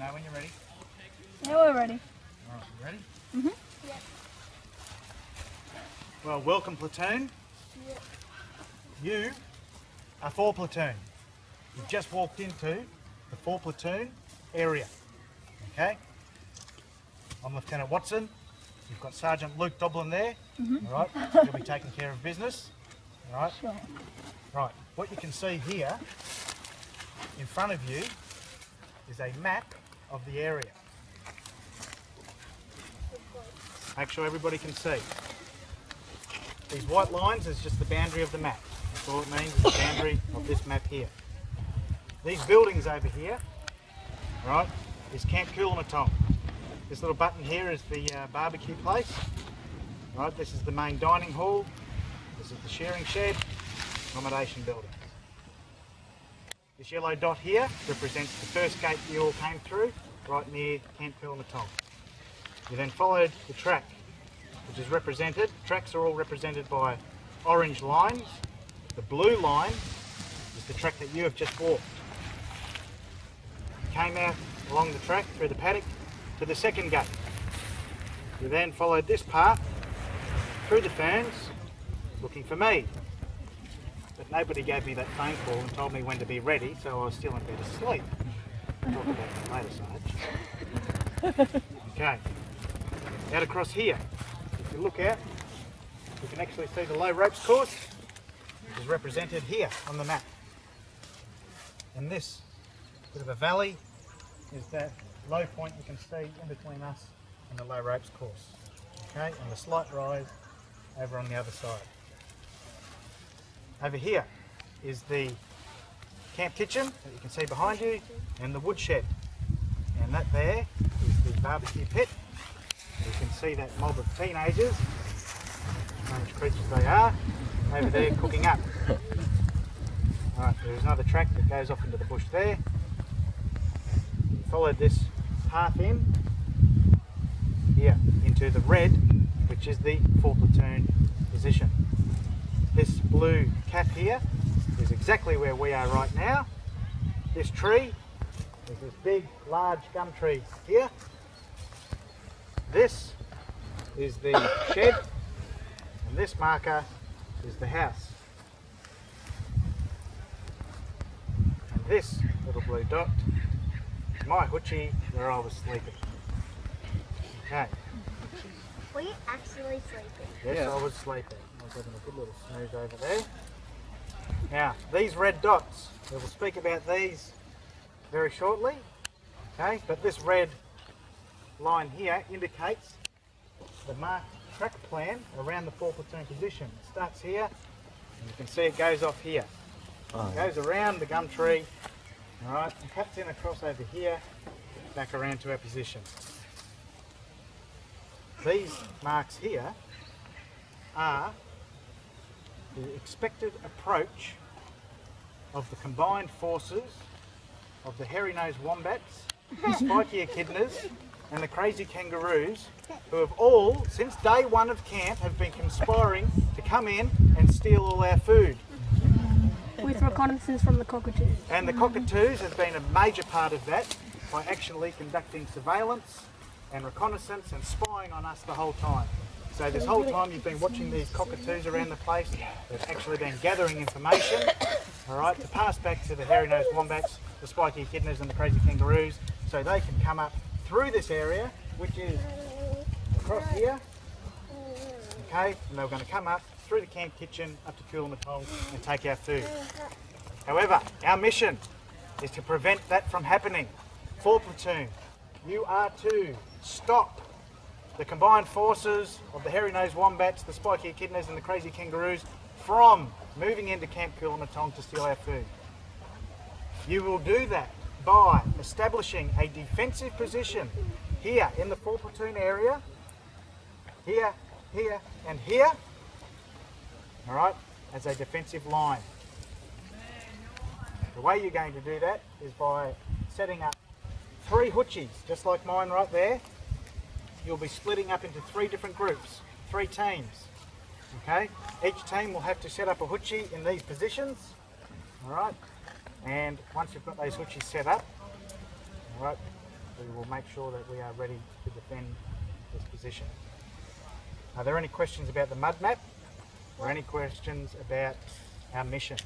know when you're ready. Yeah, we're ready. All right, you ready? Mm-hmm. Yeah. Well, welcome platoon. Yeah. You are 4 platoon. You've just walked into the 4 platoon area. Okay? I'm Lieutenant Watson. You've got Sergeant Luke Doblin there. All right? You'll be taking care of business. All right? Sure. Right. What you can see here in front of you is a map of the area. Make sure everybody can see. These white lines is just the boundary of the map. That's all it means, is the boundary of this map here. These buildings over here, right, is Camp Coolangattong. This little button here is the barbecue place. Right, this is the main dining hall. This is the sharing shed, accommodation building. This yellow dot here represents the first gate you all came through, right near Camp Coolangattong. You then followed the track, which is represented, tracks are all represented by orange lines. The blue line is the track that you have just walked. You came out along the track through the paddock to the second gate. You then followed this path through the ferns looking for me. But nobody gave me that phone call and told me when to be ready, so I was still in bed asleep. We'll talk about that later, Sarge. Okay. Out across here, if you look out, you can actually see the low ropes course, which is represented here on the map. And this bit of a valley is that low point you can see in between us and the low ropes course. Okay, and the slight rise over on the other side. Over here is the camp kitchen that you can see behind you and the woodshed. And that there is the barbecue pit. You can see that mob of teenagers, strange creatures they are, over there cooking up. Alright, there's another track that goes off into the bush there. Followed this path in, here, into the red, which is the 4 platoon position. This blue cap here is exactly where we are right now. This tree is this big, large gum tree here. This is the shed, and this marker is the house. And this little blue dot is my hutchie where I was sleeping. Okay. Were you actually sleeping? Yes, I was sleeping. I was having a good little snooze over there. Now, these red dots, we will speak about these very shortly. Okay, but this red line here indicates the marked track plan around the 4 platoon position. It starts here, and you can see it goes off here. It goes around the gum tree, all right, and cuts in across over here, back around to our position. These marks here are the expected approach of the combined forces of the hairy-nosed wombats, the spiky echidnas, and the crazy kangaroos, who have all, since day 1 of camp, have been conspiring to come in and steal all our food. With reconnaissance from the cockatoos. And the cockatoos have been a major part of that by actually conducting surveillance and reconnaissance and spying on us the whole time. So this whole time you've been watching these cockatoos around the place. They've actually been gathering information, all right, to pass back to the hairy-nosed wombats, the spiky echidnas and the crazy kangaroos, so they can come up through this area, which is across here, okay, and they're going to come up through the camp kitchen up to Coolangattong and take our food. However, our mission is to prevent that from happening. 4 platoon, you are to stop the combined forces of the hairy-nosed wombats, the spiky echidnas and the crazy kangaroos from moving into Camp Coolangattong to steal our food. You will do that by establishing a defensive position here in the 4 platoon area, here, here and here, all right, as a defensive line. The way you're going to do that is by setting up 3 hutchies, just like mine right there. You'll be splitting up into 3 different groups, 3 teams, okay? Each team will have to set up a hutchie in these positions, all right? And once you've got those hutchies set up, all right, we will make sure that we are ready to defend this position. Are there any questions about the mud map or any questions about our mission?